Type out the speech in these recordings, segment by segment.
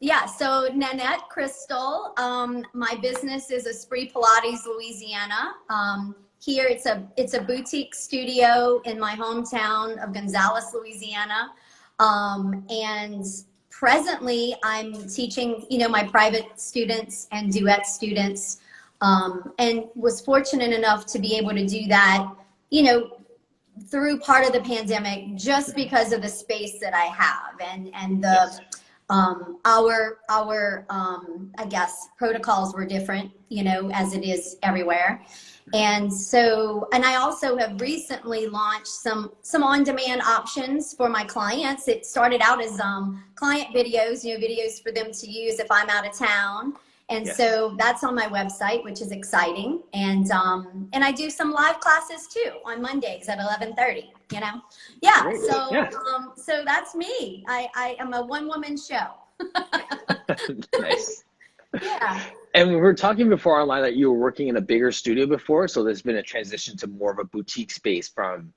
yeah, so Nannette Crystal. My business is Esprit Pilates, Louisiana. Here it's a boutique studio in my hometown of Gonzales, Louisiana. And presently I'm teaching, my private students and duet students, and was fortunate enough to be able to do that, through part of the pandemic, just because of the space that I have and the, Yes. our I guess protocols were different, as it is everywhere. And so, and I also have recently launched some on-demand options for my clients. It started out as client videos, videos for them to use if I'm out of town. And Yes. so that's on my website, which is exciting. And I do some live classes too on Mondays at 11:30, Yeah. Great. So, Yeah. So that's me. I am a one-woman show. Nice. Yeah. And we were talking before online that you were working in a bigger studio before, so there's been a transition to more of a boutique space from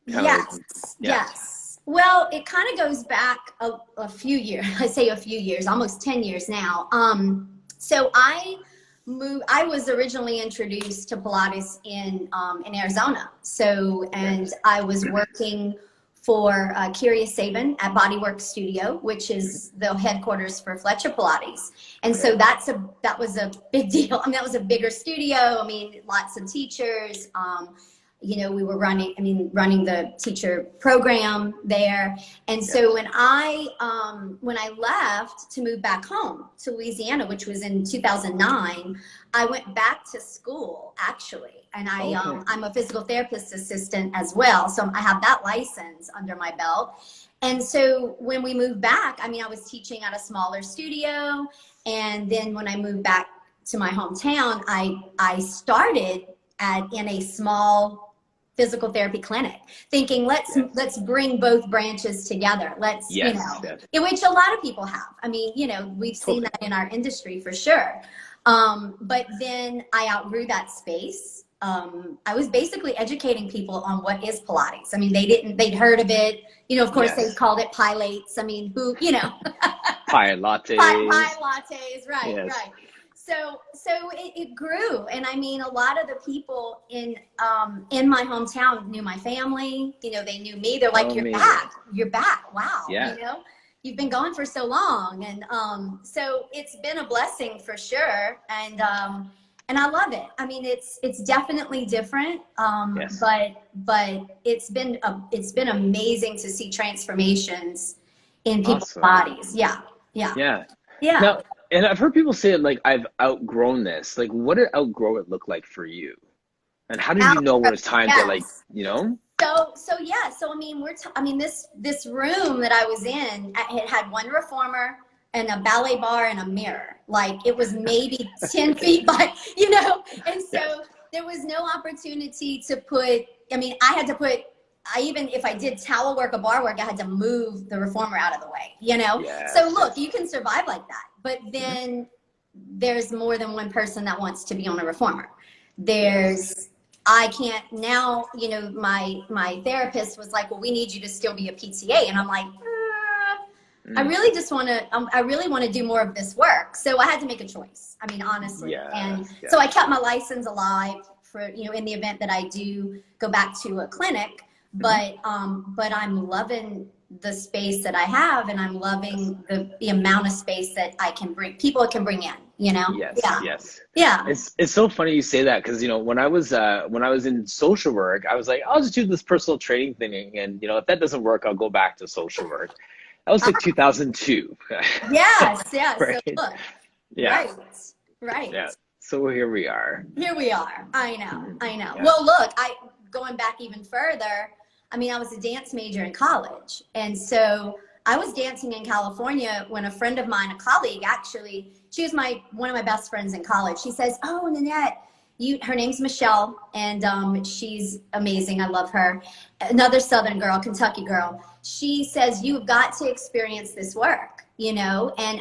Yes. Well, it kind of goes back a few years. I say a few years, almost 10 years now. So I was originally introduced to Pilates in Arizona. So, and I was working for Curious Sabin at Bodywork Studio, which is the headquarters for Fletcher Pilates. And so that was a big deal. I mean, that was a bigger studio. I mean, lots of teachers. We were running the teacher program there. And so when I left to move back home to Louisiana, which was in 2009, I went back to school actually. And I'm a physical therapist assistant as well. So I have that license under my belt. And so when we moved back, I was teaching at a smaller studio. And then when I moved back to my hometown, I started in a small physical therapy clinic, thinking let's bring both branches together. Let's, which a lot of people have. We've seen that in our industry for sure. But then I outgrew that space. I was basically educating people on what is Pilates. They'd heard of it. Of course they called it pilates. Pie lattes. Pie lattes, right, Yes. right. So it grew. And a lot of the people in my hometown knew my family, they knew me. They're like, you're back. Wow. Yeah. You've been gone for so long. And so it's been a blessing for sure. And I love it. It's definitely different. But it's been amazing to see transformations in people's bodies. Yeah. Now, and I've heard people say like I've outgrown this. Like, what did outgrow it look like for you? And how did you know when it's time to So this room that I was in, it had one reformer and a ballet bar and a mirror. Like it was maybe 10 feet by, and so there was no opportunity to put, even if I did towel work or bar work, I had to move the reformer out of the way, Yes. So look, you can survive like that, but then there's more than one person that wants to be on a reformer. I can't now, my therapist was like, well, we need you to still be a PTA. And I'm like, I really want to do more of this work. So I had to make a choice. Honestly. So I kept my license alive for, in the event that I do go back to a clinic, but I'm loving the space that I have, and I'm loving the amount of space that people can bring in, Yes. Yeah. It's so funny you say that, because when I was in social work, I was like, I'll just do this personal training thing, and if that doesn't work, I'll go back to social work. That was like 2002. Yes. Right. So look, right. Yeah. So here we are. I know. Yeah. Well, look, going back even further, I was a dance major in college. And so I was dancing in California when a friend of mine, a colleague, actually, she was one of my best friends in college. She says, oh, Nannette, her name's Michelle, and she's amazing. I love her. Another Southern girl, Kentucky girl. She says, you've got to experience this work, and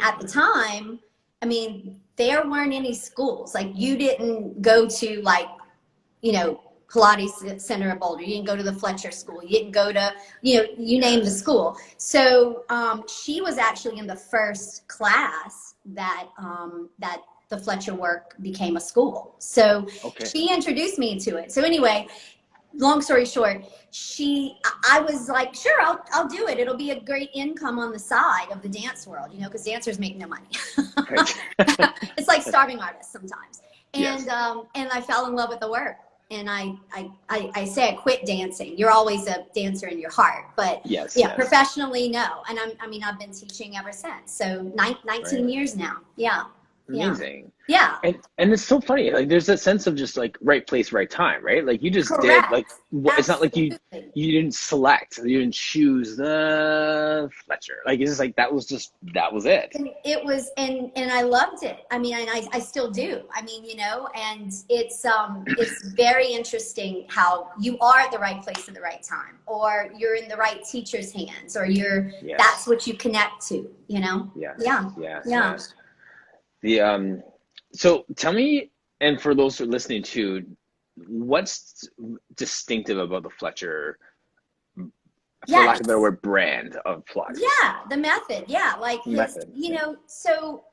at the time, there weren't any schools. Like, you didn't go to Pilates Center of Boulder. You didn't go to the Fletcher School. You didn't go to, you know, you name the school. So she was actually in the first class that that the Fletcher work became a school. So she introduced me to it. So anyway, long story short, I was like, sure, I'll do it. It'll be a great income on the side of the dance world, you know, because dancers make no money. It's like starving artists sometimes. And and I fell in love with the work. And I say I quit dancing. You're always a dancer in your heart, but professionally, no. And I mean, I've been teaching ever since. So 19 years now. Yeah. Amazing. Yeah. And it's so funny. Like there's that sense of just like right place, right time, right? Like you just did like it's not like you didn't select, you didn't choose the Fletcher. Like it's just like that was it. And it was and I loved it. I mean, I still do. I mean, you know, and it's very interesting how you are at the right place at the right time, or you're in the right teacher's hands, or that's what you connect to, you know? Yes. So tell me, and for those who are listening too, what's distinctive about the Fletcher, for lack of a better word, brand of Pilates? Yeah, the method. Yeah, like his, you know, so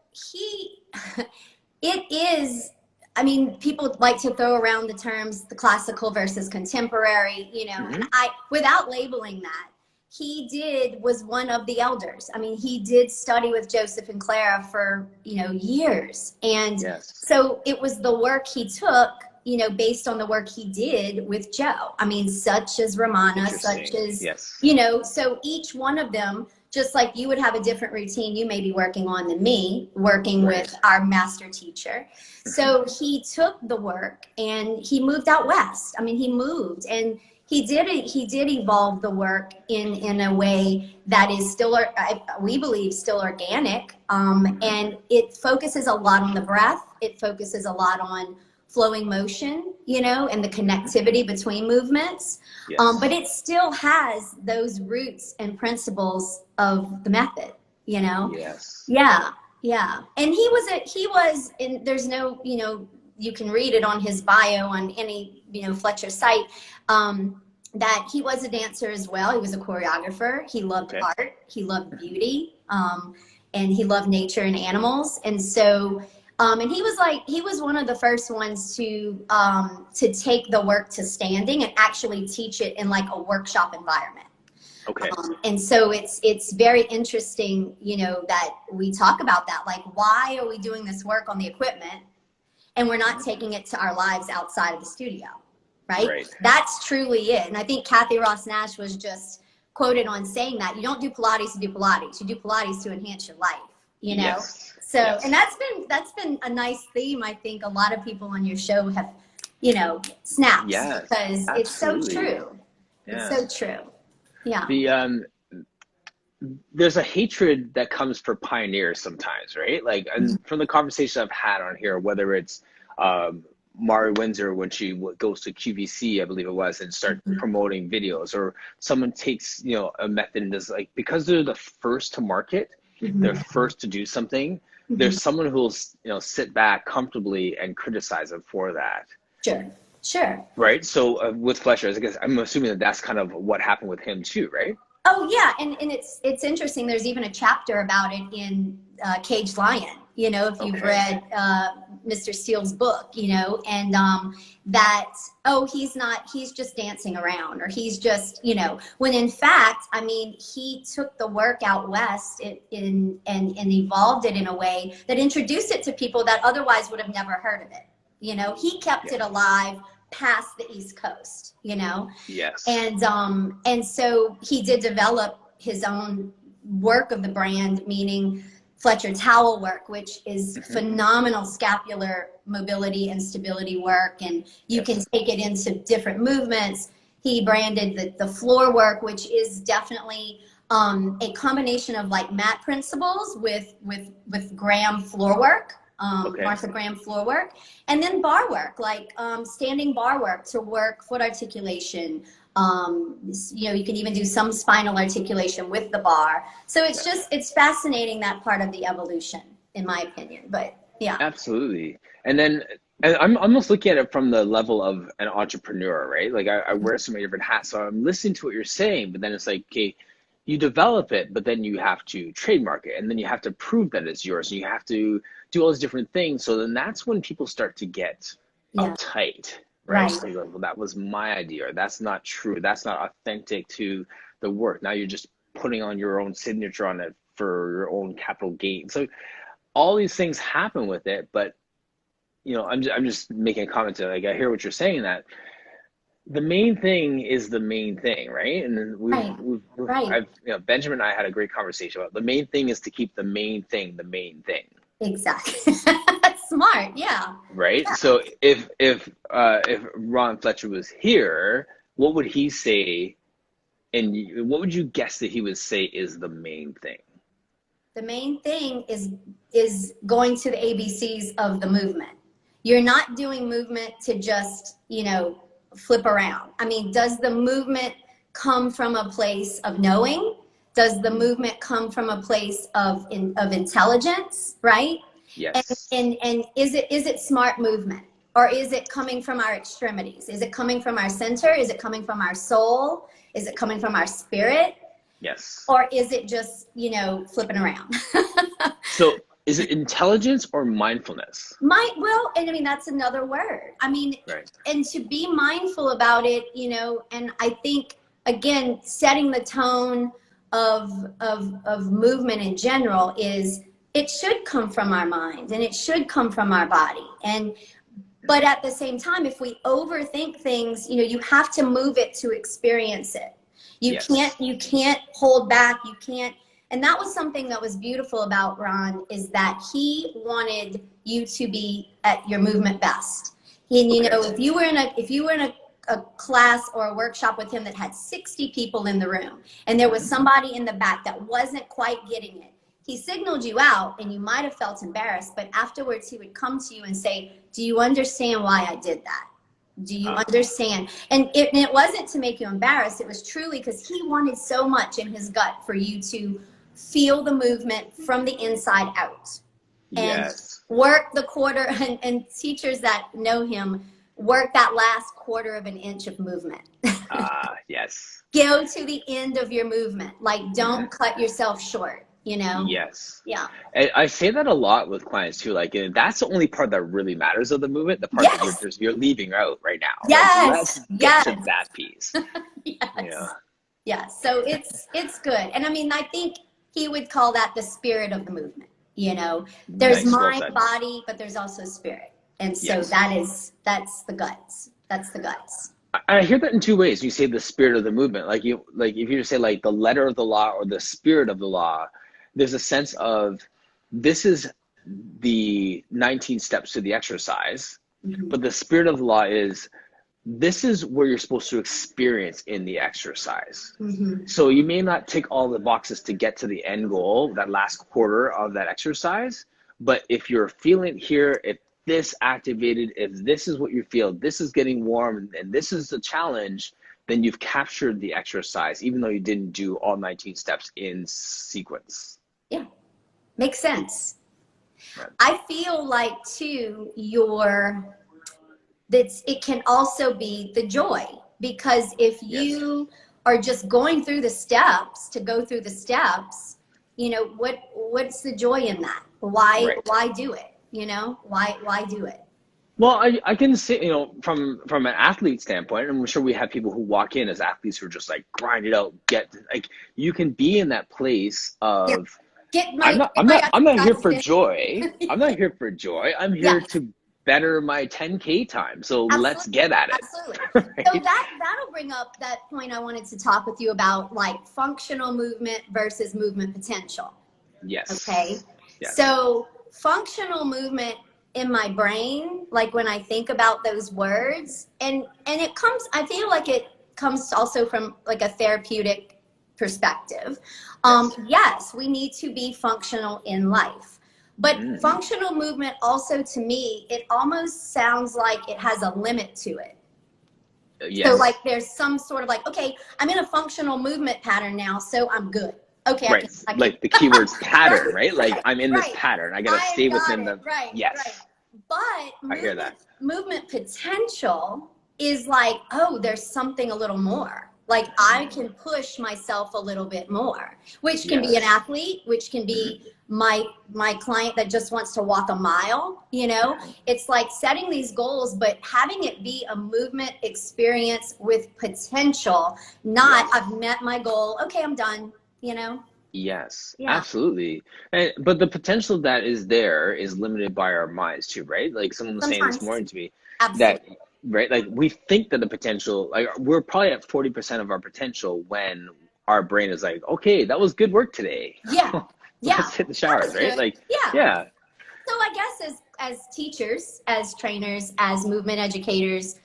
it is, I mean, people like to throw around the terms, the classical versus contemporary, you know, and without labeling that, he was one of the elders. I mean, he did study with Joseph and Clara for, you know, years. And so it was the work he took, you know, based on the work he did with Joe. I mean, such as Romana, such as, you know, so each one of them, just like you would have a different routine you may be working on than me, working with our master teacher. So he took the work and he moved out west. I mean, he moved and he did evolve the work in a way that is still, we believe, still organic. And it focuses a lot on the breath. It focuses a lot on flowing motion, you know, and the connectivity between movements. But it still has those roots and principles of the method, you know? Yeah. And he was, and there's no, you know, you can read it on his bio on any, you know, Fletcher site, that he was a dancer as well. He was a choreographer. He loved art. He loved beauty. And he loved nature and animals. And so, and he was one of the first ones to take the work to standing and actually teach it in like a workshop environment. And so it's very interesting, you know, that we talk about that. Like, why are we doing this work on the equipment and we're not taking it to our lives outside of the studio, right? That's truly it. And I think Kathy Ross Nash was just quoted on saying that you don't do Pilates to do Pilates. You do Pilates to enhance your life, you know? So, and that's been a nice theme. I think a lot of people on your show have, you know, snapped because it's so true. It's so true. Yeah. There's a hatred that comes for pioneers sometimes, right? Like, and from the conversation I've had on here, whether it's Mari Windsor when she goes to QVC, I believe it was, and start promoting videos, or someone takes, you know, a method and does, like, because they're the first to market, they're first to do something. There's someone who will, you know, sit back comfortably and criticize them for that. Sure. Right. So with Fletcher, I guess I'm assuming that that's kind of what happened with him too, right? Oh yeah, and it's interesting. There's even a chapter about it in Caged Lion. You know, if you've read Mr. Steele's book, you know, and that he's just dancing around, or he's just, you know, when in fact, I mean, he took the work out west and evolved it in a way that introduced it to people that otherwise would have never heard of it. You know, he kept it alive past the East Coast, you know? And so he did develop his own work of the brand, meaning Fletcher towel work, which is phenomenal scapular mobility and stability work. And you can take it into different movements. He branded the floor work, which is definitely a combination of like mat principles with Graham floor work. Martha Graham floor work, and then bar work, like standing bar work to work foot articulation. You know, you can even do some spinal articulation with the bar. So it's it's fascinating, that part of the evolution, in my opinion. But yeah. Absolutely. And then And I'm almost looking at it from the level of an entrepreneur, right? Like I wear so many different hats, so I'm listening to what you're saying, but then it's like, okay, you develop it, but then you have to trademark it, and then you have to prove that it's yours, and you have to do all these different things. So then that's when people start to get uptight, right? So you're like, well, that was my idea, or that's not true, that's not authentic to the work. Now you're just putting on your own signature on it for your own capital gain. So all these things happen with it, but I'm just making a comment to, like, I hear what you're saying, that the main thing is the main thing, right? And then Benjamin and I had a great conversation about the main thing is to keep the main thing the main thing. Exactly. That's smart. Yeah. Right. Yeah. So if Ron Fletcher was here, what would he say? And what would you guess that he would say is the main thing? The main thing is going to the ABCs of the movement. You're not doing movement to just, flip around. I mean, does the movement come from a place of knowing? Does the movement come from a place of intelligence, right? Yes. And is it smart movement? Or is it coming from our extremities? Is it coming from our center? Is it coming from our soul? Is it coming from our spirit? Yes. Or is it just, flipping around? So is it intelligence or mindfulness? And I mean, that's another word. I mean, right. And to be mindful about it, and I think, again, setting the tone of movement in general is, it should come from our mind and it should come from our body. But at the same time, if we overthink things, you have to move it to experience it. You can't hold back. You can't. And that was something that was beautiful about Ron, is that he wanted you to be at your movement best. And if you were in a class or a workshop with him that had 60 people in the room, and there was somebody in the back that wasn't quite getting it, he signaled you out, and you might have felt embarrassed, but afterwards he would come to you and say, do you understand why I did that? Do you understand? And it wasn't to make you embarrassed. It was truly because he wanted so much in his gut for you to feel the movement from the inside out. And work the quarter, and teachers that know him work that last quarter of an inch of movement. Yes. Go to the end of your movement. Like, don't cut yourself short. Yes. Yeah. And I say that a lot with clients too. Like, that's the only part that really matters of the movement. The part that you're leaving out right now. Yes. Like, let's get to that piece. Yes. Yeah. So it's good. And I mean, I think he would call that the spirit of the movement. There's mind, body, but there's also spirit. And so that's the guts. That's the guts. I hear that in two ways. You say the spirit of the movement. Like if you just say like the letter of the law or the spirit of the law, there's a sense of, this is the 19 steps to the exercise, but the spirit of the law is, this is where you're supposed to experience in the exercise. So you may not tick all the boxes to get to the end goal, that last quarter of that exercise, but if you're feeling here, if this activated, if this is what you feel, this is getting warm, and this is the challenge, then you've captured the exercise, even though you didn't do all 19 steps in sequence. Yeah, makes sense. Right. I feel like too, it can also be the joy, because if you are just going through the steps to go through the steps, what's the joy in that? Why do it? Why do it? Well, I can say, from an athlete standpoint, I'm sure we have people who walk in as athletes who are just like, grind it out, you can be in that place of, I'm not here for joy. I'm not here for joy. I'm here to better my 10K time. So let's get at it. Absolutely. Right? So that'll bring up that point I wanted to talk with you about, like functional movement versus movement potential. Yes. Okay. Yes. So functional movement in my brain, like when I think about those words, and it comes, I feel like it comes also from like a therapeutic perspective. Yes, we need to be functional in life. But functional movement also, to me, it almost sounds like it has a limit to it. Yes. So like there's some sort of like, okay, I'm in a functional movement pattern now, so I'm good. Okay. Right. I can like the keyword's pattern, right? Like I'm in this pattern. I got to stay within the, Right. yes. Right. But I hear that. movement potential is like, oh, there's something a little more. Like I can push myself a little bit more, which can be an athlete, which can be my client that just wants to walk a mile, you know. It's like setting these goals, but having it be a movement experience with potential, not I've met my goal, okay, I'm done, you know. Yes, Yeah. absolutely. But the potential that is there is limited by our minds too, right? Like someone was saying this Sometimes. morning to me that, Absolutely. right, like we think that the potential, like we're probably at 40% of our potential when our brain is like, okay, that was good work today. Yeah. Yeah. Let's hit the That showers, was right? good. Like, Yeah. yeah, So I guess as teachers, as trainers, as movement educators,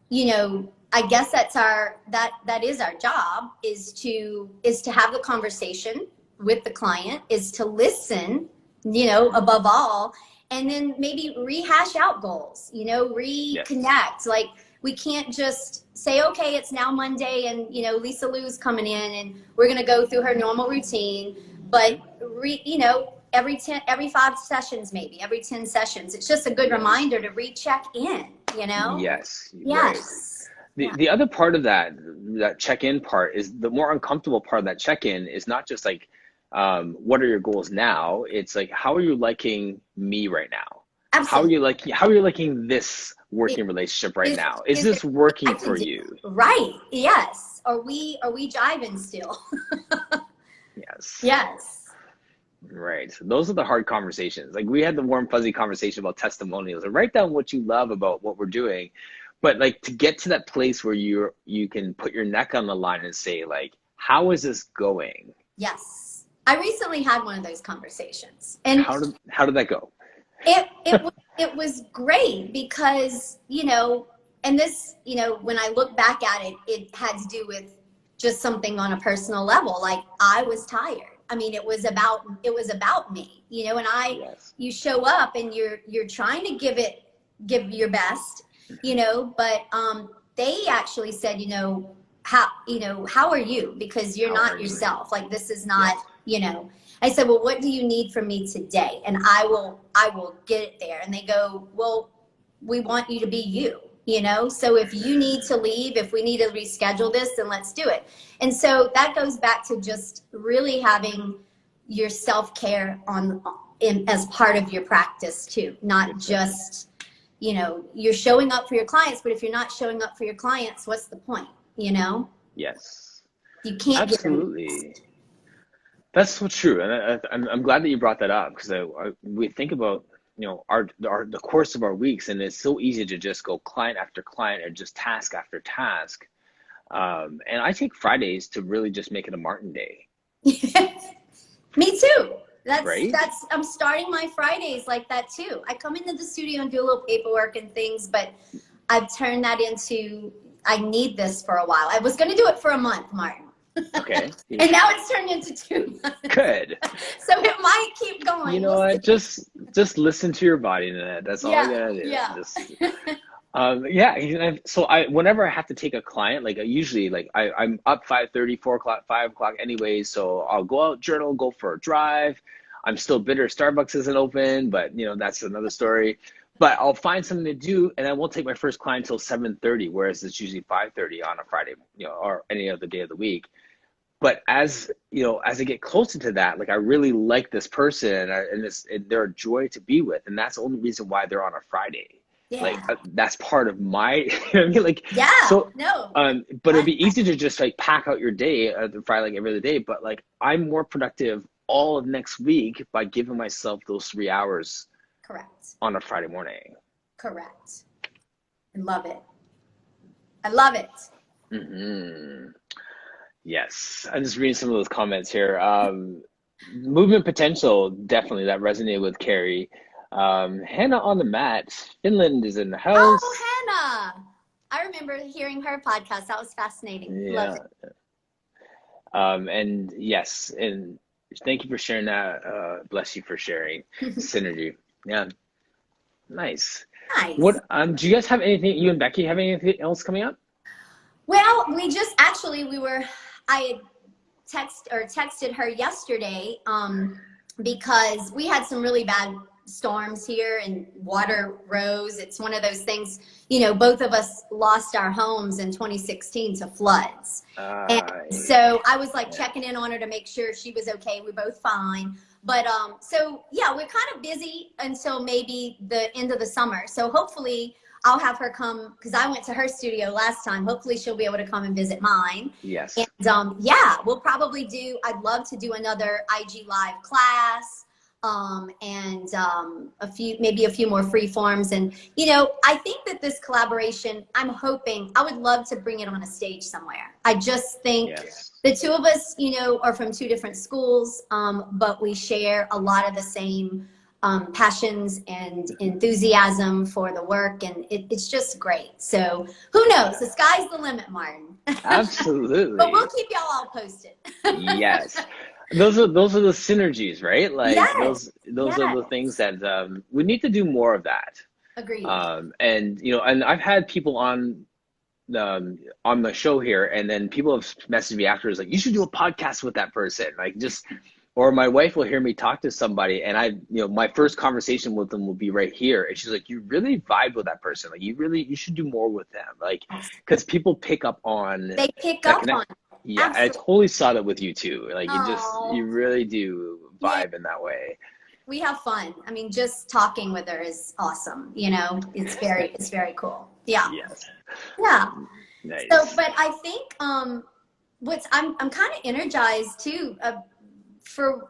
you know, I guess that's that is our job, is to have the conversation with the client, is to listen, you know, above all, and then maybe rehash out goals, you know, reconnect. Like we can't just say, okay, it's now Monday and, you know, Lisa Lou's coming in and we're going to go through her normal routine, but you know, every 5 sessions, maybe every 10 sessions, it's just a good reminder to recheck in, you know? yes, right. Yes. The other part of that check-in part is the more uncomfortable part of that check-in is not just like, what are your goals now? It's like, how are you liking me right now? Absolutely. How are you liking this working relationship right now? Is this working for you? Right. Yes. Are we jiving still? Yes. Yes. Right. So those are the hard conversations. Like we had the warm fuzzy conversation about testimonials and write down what you love about what we're doing. But like to get to that place where you can put your neck on the line and say like, how is this going? Yes. I recently had one of those conversations. And how did that go? It was great because, you know, and this, you know, when I look back at it, it had to do with just something on a personal level. Like I was tired. I mean, it was about me, you know, and you show up and you're trying to give your best, you know, but they actually said, you know, how are you? Because you're not yourself. Like this is not, you know. I said, well, what do you need from me today? And I will get it there. And they go, well, we want you to be you, you know? So if you need to leave, if we need to reschedule this, then let's do it. And so that goes back to just really having your self-care as part of your practice too, not just, you know, you're showing up for your clients, but if you're not showing up for your clients, what's the point, you know? Yes. You can't absolutely. That's so true, and I'm glad that you brought that up because we think about, you know, the course of our weeks, and it's so easy to just go client after client or just task after task. And I take Fridays to really just make it a Martin day. Me too. Right? I'm starting my Fridays like that too. I come into the studio and do a little paperwork and things, but I've turned that into, I need this for a while. I was going to do it for a month, Martin. Okay. And now it's turned into 2 months. Good. So it might keep going. You know what? Just listen to your body, Nannette. That's all you gotta do. Yeah. So whenever I have to take a client, like I usually like I'm up 5:30, 4 o'clock, 5 o'clock anyways. So I'll go out, journal, go for a drive. I'm still bitter Starbucks isn't open, but you know, that's another story. But I'll find something to do, and I won't take my first client until 7:30, whereas it's usually 5:30 on a Friday, you know, or any other day of the week. But as you know, as I get closer to that, like I really like this person, and they're a joy to be with, and that's the only reason why they're on a Friday. Yeah. Like that's part of my, you know what I mean? Like yeah. So, no. But it'd be easy to just like pack out your day, Friday, like every other day. But like I'm more productive all of next week by giving myself those 3 hours. Correct. On a Friday morning. Correct. I love it. I love it. Mm-hmm. Yes, I'm just reading some of those comments here. Movement potential, definitely, that resonated with Carrie. Hannah on the mat, Finland is in the house. Oh, Hannah! I remember hearing her podcast. That was fascinating. Yeah. Love it. And yes, and thank you for sharing that. Bless you for sharing. Synergy. Yeah. Nice. Nice. What do you guys have anything, you and Becky have anything else coming up? Well, we just actually I had texted her yesterday because we had some really bad storms here and water rose. It's one of those things, you know, both of us lost our homes in 2016 to floods. And so I was like checking in on her to make sure she was okay. We're both fine. But so yeah, we're kind of busy until maybe the end of the summer. So hopefully I'll have her come, because I went to her studio last time. Hopefully she'll be able to come and visit mine. Yes. And yeah, we'll probably do, I'd love to do another IG Live class. And maybe a few more free forms. And, you know, I think that this collaboration, I'm hoping, I would love to bring it on a stage somewhere. I just think the two of us, you know, are from two different schools, but we share a lot of the same passions and enthusiasm for the work, and it's just great. So who knows? The sky's the limit, Martin. Absolutely. But we'll keep y'all all posted. Yes. Those are the synergies, right? Like yes. those are the things that we need to do more of that. Agreed. And you know, and I've had people on the show here, and then people have messaged me afterwards like, you should do a podcast with that person. Like just, or my wife will hear me talk to somebody, and you know, my first conversation with them will be right here, and she's like, you really vibe with that person. Like you should do more with them. Like, because people pick up on. They pick up on. Yeah, I totally saw that with you too. Like you really do vibe in that way. We have fun. I mean, just talking with her is awesome. You know, it's very cool. Yeah. Yes. Yeah. Nice. So, but I think I'm kind of energized too for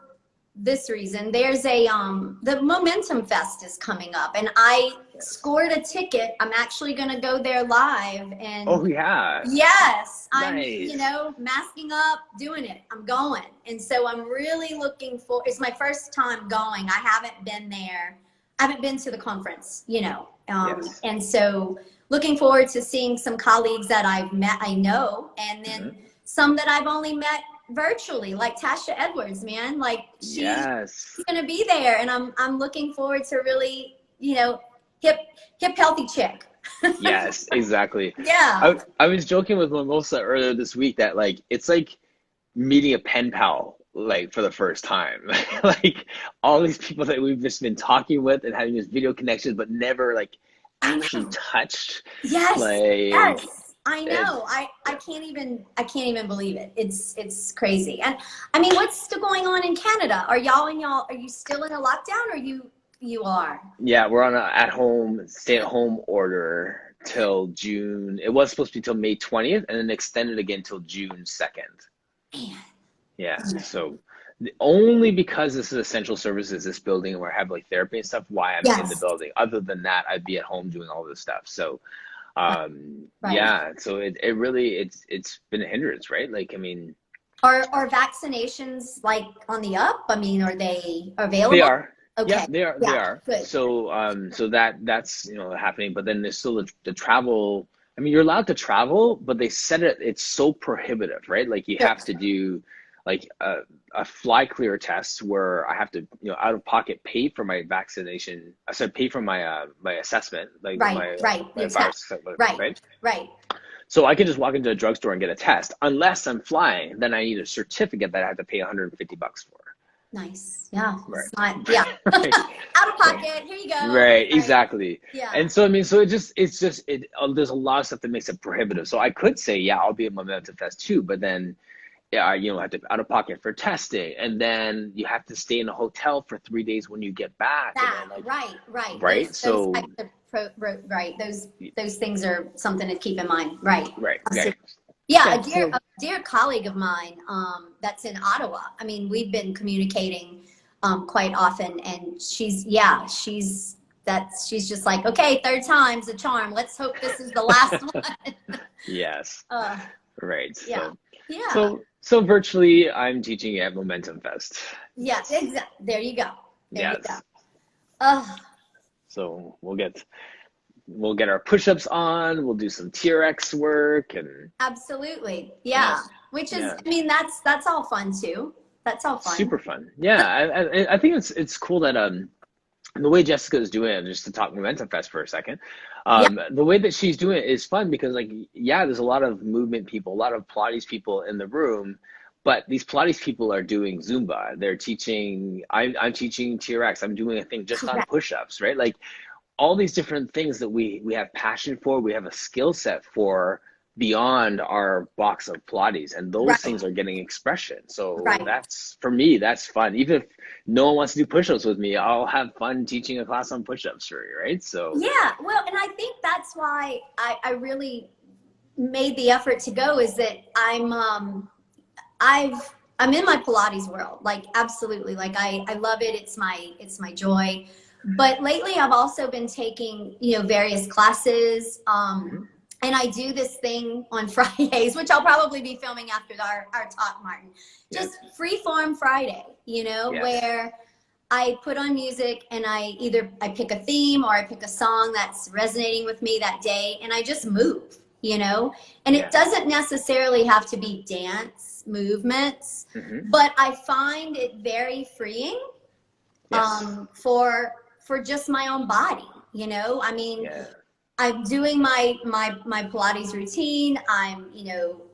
this reason. There's the Momentum Fest is coming up, and I scored a ticket. I'm actually going to go there live. And oh yeah. Yes, nice. I'm, you know, masking up, doing it. I'm going. And so I'm really looking for, it's my first time going. I haven't been there. I haven't been to the conference, you know. And so looking forward to seeing some colleagues that I've met, I know, and then some that I've only met virtually, like Tasha Edwards, man. Like she's gonna be there, and I'm looking forward to really, you know, hip healthy chick. Yes, exactly. Yeah. I was joking with Mimosa earlier this week that like it's like meeting a pen pal like for the first time. Like all these people that we've just been talking with and having this video connections, but never like actually touched. Yes. Like, yes. I know. I can't even believe it. It's crazy. And I mean, what's still going on in Canada? Are you still in a lockdown, or you are? Yeah, we're on a stay at home order till June. It was supposed to be till May 20th and then extended again till June 2nd. Man. Yeah. So only because this is essential services, this building where I have like therapy and stuff, why I'm in the building. Other than that, I'd be at home doing all this stuff. So yeah, so it really it's been a hindrance, right? Like, I mean, are vaccinations like on the up? I mean, are they available? They are. Okay. Yeah, they are. Yeah, they are. good. So that's, you know, happening, but then there's still the travel. I mean, you're allowed to travel, but they said it's so prohibitive, right? Like you have to do like a fly clear test where I have to, you know, out of pocket pay for my vaccination. I said pay for my my assessment, like my virus assessment, right. So I can just walk into a drugstore and get a test. Unless I'm flying, then I need a certificate that I have to pay $150 for. Nice. Yeah. Right. Out of pocket. Here you go. Right. Exactly. Yeah. And so, I mean, so it's just there's a lot of stuff that makes it prohibitive. So I could say, yeah, I'll be at Momentum Fest too, but then, yeah, you know, have to out of pocket for testing, and then you have to stay in a hotel for 3 days when you get back. And then, like, right. Those things are something to keep in mind. Right. Yeah, a dear colleague of mine that's in Ottawa. I mean, we've been communicating quite often, and she's just like, okay, third time's a charm. Let's hope this is the last one. Yes. Right. Yeah. So virtually, I'm teaching at Momentum Fest. Yeah, exactly. There you go. You go. So we'll get our push-ups on. We'll do some TRX work and. Absolutely, yeah. Which is, I mean, that's all fun too. That's all fun. Super fun. Yeah, I think it's cool that the way Jessica is doing it, just to talk Momentum Fest for a second, the way that she's doing it is fun because, like, yeah, there's a lot of movement people, a lot of Pilates people in the room, But these Pilates people are doing Zumba. They're teaching, I'm teaching TRX. I'm doing a thing just on Correct. push-ups, right? Like all these different things that we have passion for, we have a skill set for beyond our box of Pilates, and those Right. things are getting expression. So Right. that's, for me, that's fun. Even if no one wants to do push-ups with me, I'll have fun teaching a class on push-ups for you, right? So Yeah. Well, and I think that's why I really made the effort to go, is that I'm in my Pilates world, like absolutely. Like I love it. It's my joy. But lately I've also been taking, various classes. And I do this thing on Fridays, which I'll probably be filming after our talk, Martin. Just free form Friday, where I put on music and I pick a theme or I pick a song that's resonating with me that day, and I just move, and it doesn't necessarily have to be dance movements, but I find it very freeing for just my own body, I mean, I'm doing my Pilates routine. I'm,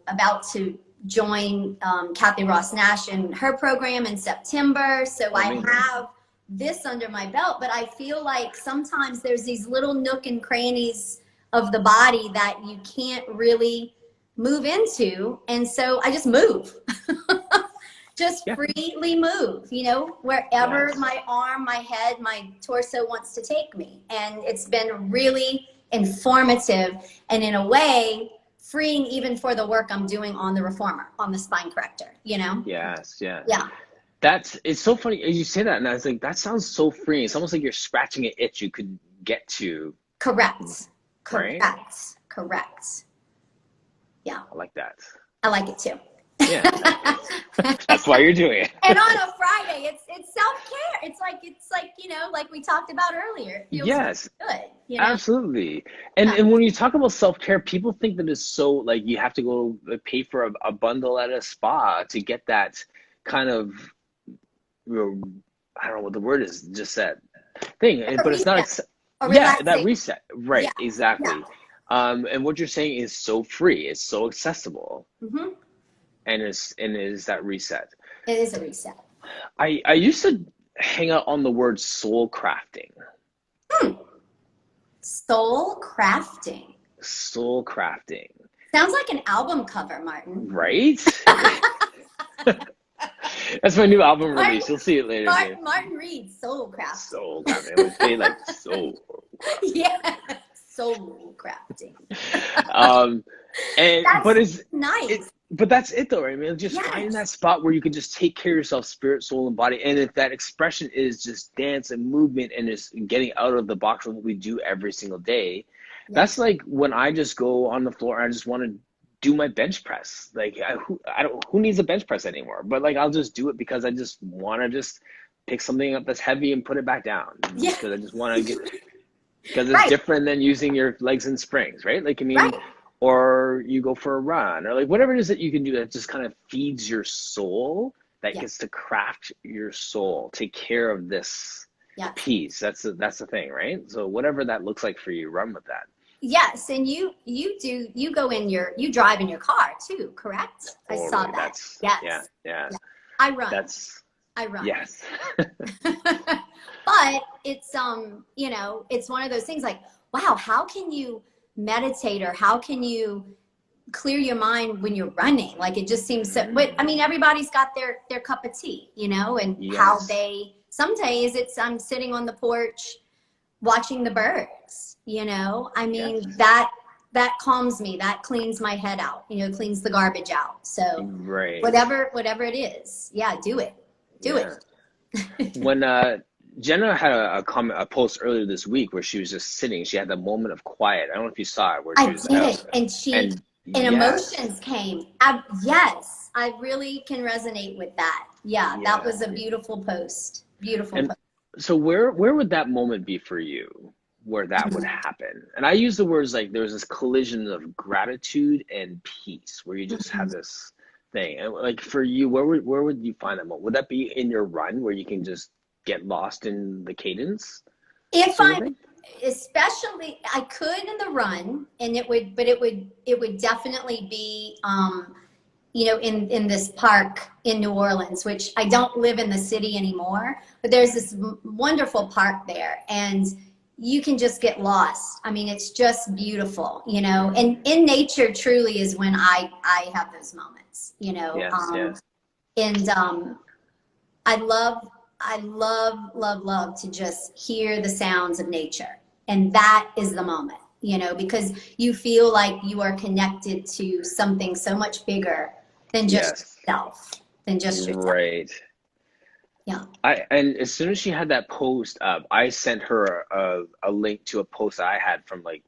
about to join Kathy Ross Nash and her program in September. So I have this under my belt, but I feel like sometimes there's these little nook and crannies of the body that you can't really move into. And so I just move. Just freely move, wherever my arm, my head, my torso wants to take me. And it's been really informative and, in a way, freeing even for the work I'm doing on the reformer, on the spine corrector, Yes, yeah. Yeah. It's so funny you say that, and I was like, that sounds so freeing. It's almost like you're scratching an itch you could get to. Correct. Right? Correct. Yeah. I like that. I like it too. Yeah. That's why you're doing it. And on a Friday, it's self-care. It's like like we talked about earlier. It feels good. Absolutely. And when you talk about self-care, people think that it's so like you have to go pay for a bundle at a spa to get that kind of, I don't know what the word is, just that thing. But it's not. That reset. Right. Yeah. Exactly. Yeah. And what you're saying is so free. It's so accessible. And is that reset. It is a reset. I used to hang out on the word soul crafting. Soul crafting. Soul crafting. Sounds like an album cover, Martin. Right? That's my new album release. You'll see it later. Martin Reed, soul crafting. Soul crafting. It would say like soul. Yeah. Soul crafting. But it's nice. But that's it though, right? I mean, just finding that spot where you can just take care of yourself, spirit, soul, and body. And if that expression is just dance and movement and just getting out of the box of what we do every single day, that's like when I just go on the floor and I just want to do my bench press. Like who needs a bench press anymore? But like I'll just do it because I just want to just pick something up that's heavy and put it back down. Because I just want to get, because it's different than using your legs and springs, right? Like, I mean, or you go for a run, or like whatever it is that you can do that just kind of feeds your soul, that gets to craft your soul, take care of this piece. That's the thing, right? So whatever that looks like for you, run with that. Yes, and you drive in your car too, correct? Totally. I saw that. Yeah. I run. I run. Yes. But it's it's one of those things like, wow, how can you meditate, or how can you clear your mind when you're running? Like, it just seems so, but I mean, everybody's got their cup of tea, and how some days I'm sitting on the porch watching the birds, I mean, that calms me, that cleans my head out, cleans the garbage out. So whatever it is, do it. Do it. When Jenna had a post earlier this week where she was just sitting. She had the moment of quiet. I don't know if you saw it. Where she was out. And emotions came. Yes, I really can resonate with that. Yeah, that was a beautiful post. Beautiful post. So where would that moment be for you, where that would happen? And I use the words like there's this collision of gratitude and peace, where you just have this thing. And like for you, where would you find that moment? Would that be in your run, where you can just get lost in the cadence? Especially, I could in the run, and it would definitely be you know, in this park in New Orleans, which I don't live in the city anymore, but there's this wonderful park there, and you can just get lost. I mean, it's just beautiful, you know, and in nature truly is when I have those moments, you know. Yes, yes. And I love to just hear the sounds of nature. And that is the moment, you know, because you feel like you are connected to something so much bigger than just yourself, than just yourself. Right. Yeah. And as soon as she had that post up, I sent her a link to a post that I had from like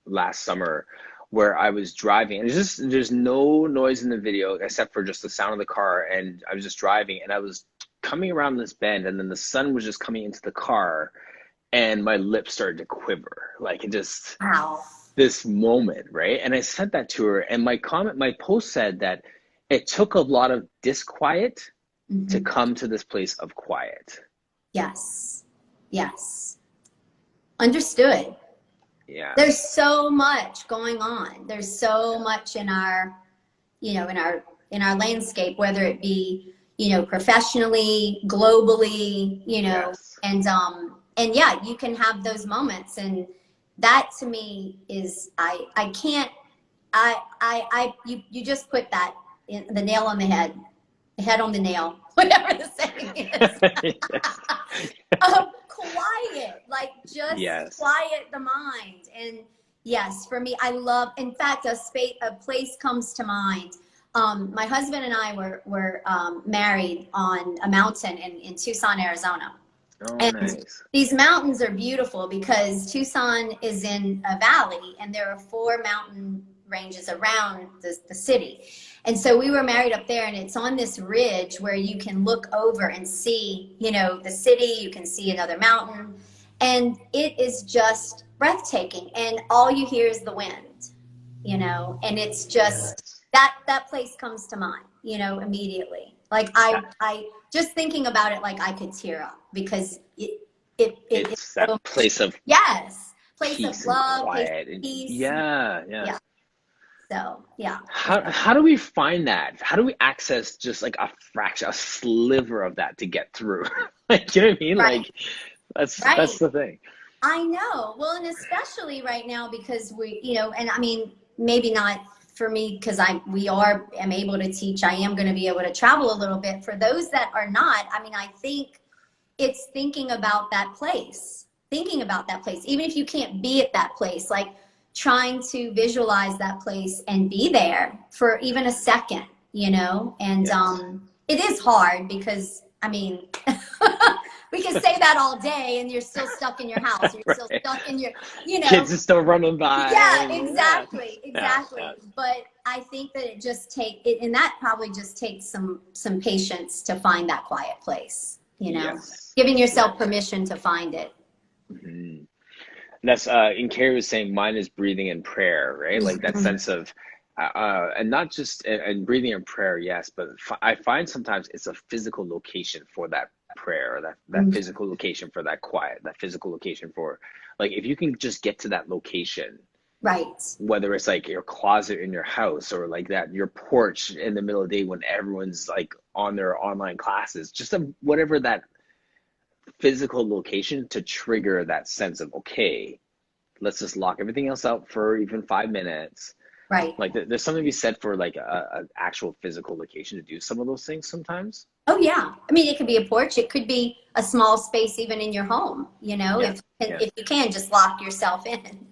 last summer where I was driving, and there's no noise in the video except for just the sound of the car, and I was just driving, and I was coming around this bend, and then the sun was just coming into the car, and my lips started to quiver, like it just, Wow. this moment, right? And I sent that to her, and my post said that it took a lot of disquiet to come to this place of quiet. Yes. Yes. Understood. Yeah. There's so much going on. There's so much in our, you know, in our landscape, whether it be, you know, professionally, globally, you know, and yeah, you can have those moments, and that to me is, you just put that in the nail on the head on the nail, whatever the saying is. Quiet, like just quiet the mind. And yes, for me, I love, in fact, a place comes to mind. My husband and I were married on a mountain in Tucson, Arizona. Oh, and nice. These mountains are beautiful because Tucson is in a valley, and there are 4 mountain ranges around the city. And so we were married up there, and it's on this ridge where you can look over and see, you know, the city, you can see another mountain, and it is just breathtaking. And all you hear is the wind, you know, and it's just, that place comes to mind, you know, immediately. Like I just thinking about it, like I could tear up, because it's that place of place peace of love, and quiet, place of and peace. yeah. So yeah. How do we find that? How do we access just like a fraction, a sliver of that to get through? Like, you know what I mean? Right. Like that's the thing. I know. Well, and especially right now, because we, you know, and I mean, maybe not for me, because am able to teach. I am going to be able to travel a little bit. For those that are not, I mean, I think it's thinking about that place, even if you can't be at that place, like trying to visualize that place and be there for even a second, you know. And it is hard, because I mean, we can say that all day, and you're still stuck in your house. You're still stuck in your, you know. Kids are still running by. Yeah, exactly. Yeah. But I think that it just and that probably just takes some patience to find that quiet place, you know. Giving yourself permission to find it. Mm-hmm. That's and Carrie was saying mine is breathing and prayer, right? Like that sense of and not just and breathing and prayer, yes, but I find sometimes it's a physical location for that prayer, that physical location for that quiet, that physical location for, like, if you can just get to that location, right, whether it's like your closet in your house, or like that your porch in the middle of the day when everyone's like on their online classes, just whatever that physical location to trigger that sense of, okay, let's just lock everything else out for even 5 minutes. Right. Like there's something to be said for like an actual physical location to do some of those things sometimes. Oh yeah. I mean, it could be a porch. It could be a small space even in your home, you know, if you can just lock yourself in.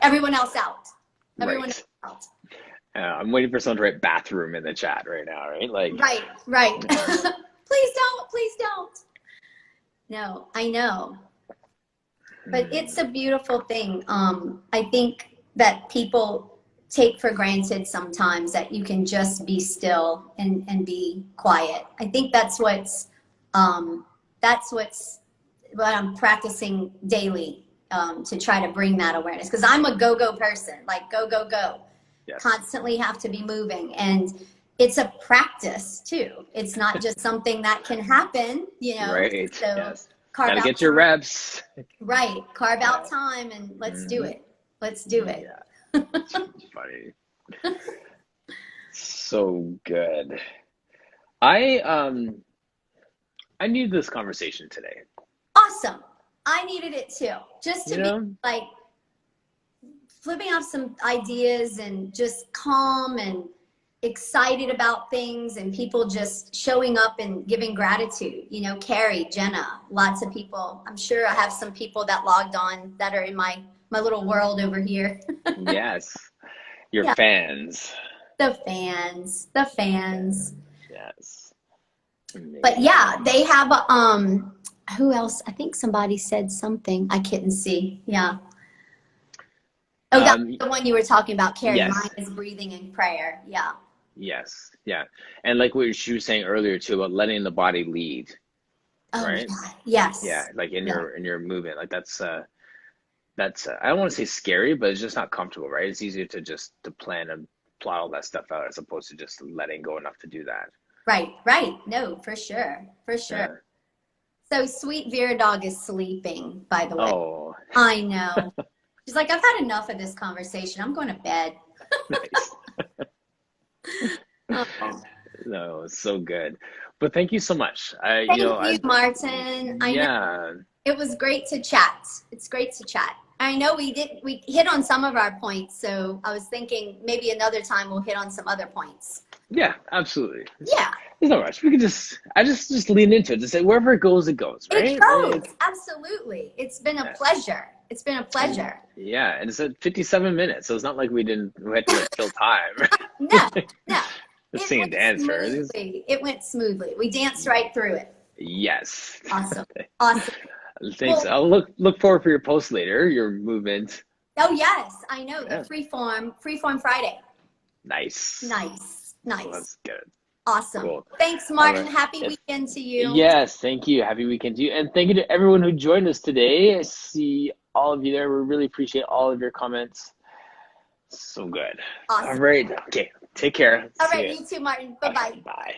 Everyone else out. Everyone else out. I'm waiting for someone to write bathroom in the chat right now, right? Like. Right. Please don't. No, I know. But it's a beautiful thing. I think that people take for granted sometimes that you can just be still and be quiet. I think that's what I'm practicing daily, to try to bring that awareness. Because I'm a go person, like go. Yes. Constantly have to be moving, and it's a practice too. It's not just something that can happen, you know. Right. So yes. Carve Gotta out get your reps. Right. Carve out time and let's do it. Let's do it. Yeah. It's funny. So good. I I need this conversation today. Awesome. I needed it too. Just You to be know? like flipping off some ideas and just calm and excited about things and people just showing up and giving gratitude. You know, Carrie, Jenna, lots of people. I'm sure I have some people that logged on that are in my little world over here. Yes. Your Yeah, fans. the fans, the fans. Yes. But yeah, Amazing. they have who else? I think somebody said something I couldn't see. Yeah. Oh, that's Um, the one you were talking about, Carrie. Mine yes. is breathing and prayer. Yeah. Yes. Yeah. And like what she was saying earlier too about letting the body lead, Oh right? yeah. Yeah, Yes. like in Yeah. your movement. Like that's I don't want to say scary, but it's just not comfortable, right? It's easier to just to plan and plot all that stuff out as opposed to just letting go enough to do that. Right. Right. No, for sure. For sure. Yeah. So sweet Vera dog is sleeping, by the way. Oh, I know. She's like, I've had enough of this conversation. I'm going to bed. nice. Oh. No, it's so good. But thank you so much. Thank you, Martin. I know. Yeah, It was great to chat. It's great to chat. I know we hit on some of our points, so I was thinking maybe another time we'll hit on some other points. yeah, absolutely. Yeah, There's no rush. We could just lean into it. Just say wherever it goes, it right? goes. Absolutely. It's been a Yeah. pleasure. It's been a pleasure. Yeah, and it's at 57 minutes, so it's not like we had to like kill time. No, no. Just It singing went dance for this. smoothly. It went smoothly. We danced right through it. Yes. Awesome. Awesome. Thanks. Well, I'll look forward for your post later, your movement. oh yes, I know the Yeah. freeform Friday. Nice. Nice. Well, Nice. that's good. Awesome. Cool. Thanks, All Martin. right. Happy Yes. weekend to you. Yes, thank you. Happy weekend to you. And thank you to everyone who joined us today. I see all of you there. We really appreciate all of your comments. So good. All Awesome. right. Okay. Take care. All See right, you. you too, Martin. Okay. Bye-bye. Bye.